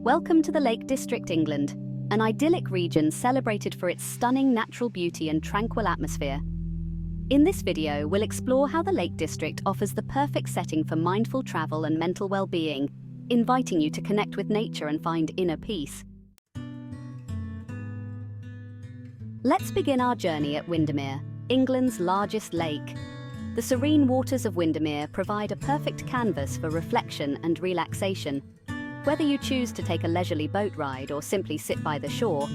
Welcome to the Lake District, England, an idyllic region celebrated for its stunning natural beauty and tranquil atmosphere. In this video, we'll explore how the Lake District offers the perfect setting for mindful travel and mental well-being, inviting you to connect with nature and find inner peace. Let's begin our journey at Windermere, England's largest lake. The serene waters of Windermere provide a perfect canvas for reflection and relaxation. Whether you choose to take a leisurely boat ride or simply sit by the shore,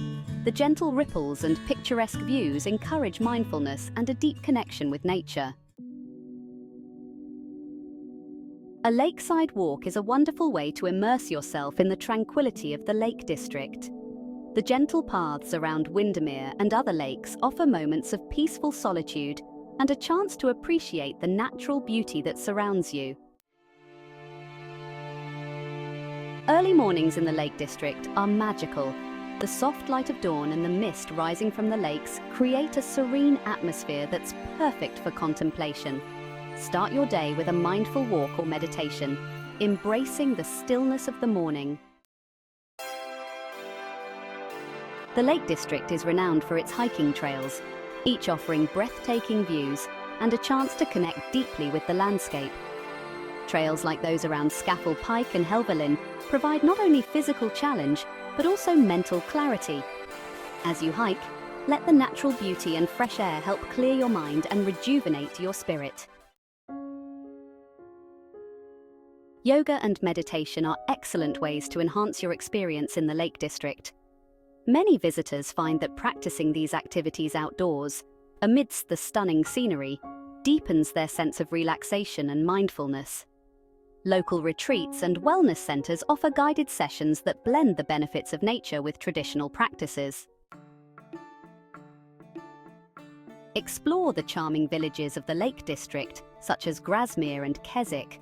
the gentle ripples and picturesque views encourage mindfulness and a deep connection with nature. A lakeside walk is a wonderful way to immerse yourself in the tranquility of the Lake District. The gentle paths around Windermere and other lakes offer moments of peaceful solitude and a chance to appreciate the natural beauty that surrounds you. Early mornings in the Lake District are magical. The soft light of dawn and the mist rising from the lakes create a serene atmosphere that's perfect for contemplation. Start your day with a mindful walk or meditation, embracing the stillness of the morning. The Lake District is renowned for its hiking trails, each offering breathtaking views and a chance to connect deeply with the landscape. Trails like those around Scafell Pike and Helvellyn provide not only physical challenge, but also mental clarity. As you hike, let the natural beauty and fresh air help clear your mind and rejuvenate your spirit. Yoga and meditation are excellent ways to enhance your experience in the Lake District. Many visitors find that practicing these activities outdoors, amidst the stunning scenery, deepens their sense of relaxation and mindfulness. Local retreats and wellness centers offer guided sessions that blend the benefits of nature with traditional practices. Explore the charming villages of the Lake District, such as Grasmere and Keswick.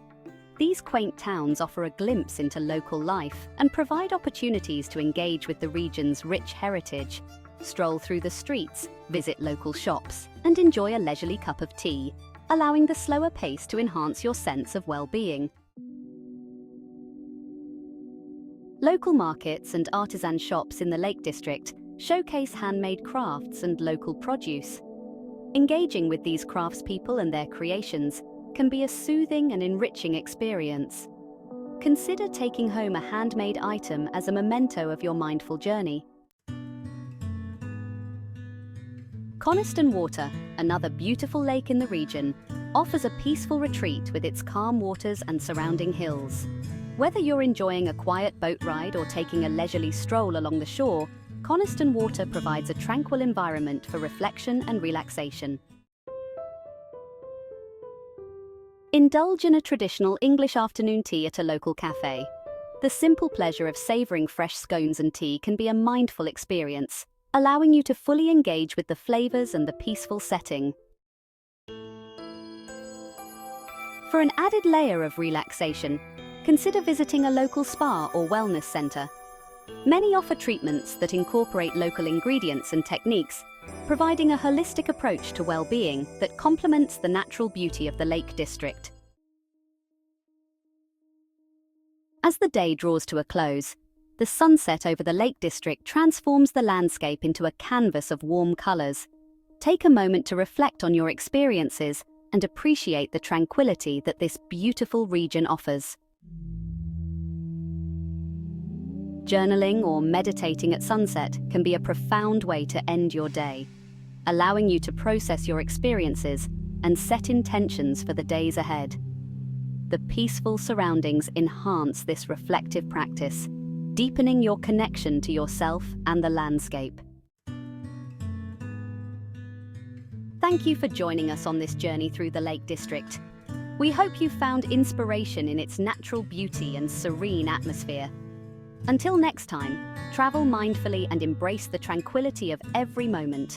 These quaint towns offer a glimpse into local life and provide opportunities to engage with the region's rich heritage. Stroll through the streets, visit local shops, and enjoy a leisurely cup of tea, allowing the slower pace to enhance your sense of well-being. Local markets and artisan shops in the Lake District showcase handmade crafts and local produce. Engaging with these craftspeople and their creations can be a soothing and enriching experience. Consider taking home a handmade item as a memento of your mindful journey. Coniston Water, another beautiful lake in the region, offers a peaceful retreat with its calm waters and surrounding hills. Whether you're enjoying a quiet boat ride or taking a leisurely stroll along the shore, Coniston Water provides a tranquil environment for reflection and relaxation. Indulge in a traditional English afternoon tea at a local cafe. The simple pleasure of savouring fresh scones and tea can be a mindful experience, allowing you to fully engage with the flavours and the peaceful setting. For an added layer of relaxation, consider visiting a local spa or wellness centre. Many offer treatments that incorporate local ingredients and techniques, providing a holistic approach to well-being that complements the natural beauty of the Lake District. As the day draws to a close, the sunset over the Lake District transforms the landscape into a canvas of warm colours. Take a moment to reflect on your experiences and appreciate the tranquility that this beautiful region offers. Journaling or meditating at sunset can be a profound way to end your day, allowing you to process your experiences and set intentions for the days ahead. The peaceful surroundings enhance this reflective practice, deepening your connection to yourself and the landscape. Thank you for joining us on this journey through the Lake District. We hope you found inspiration in its natural beauty and serene atmosphere. Until next time, travel mindfully and embrace the tranquility of every moment.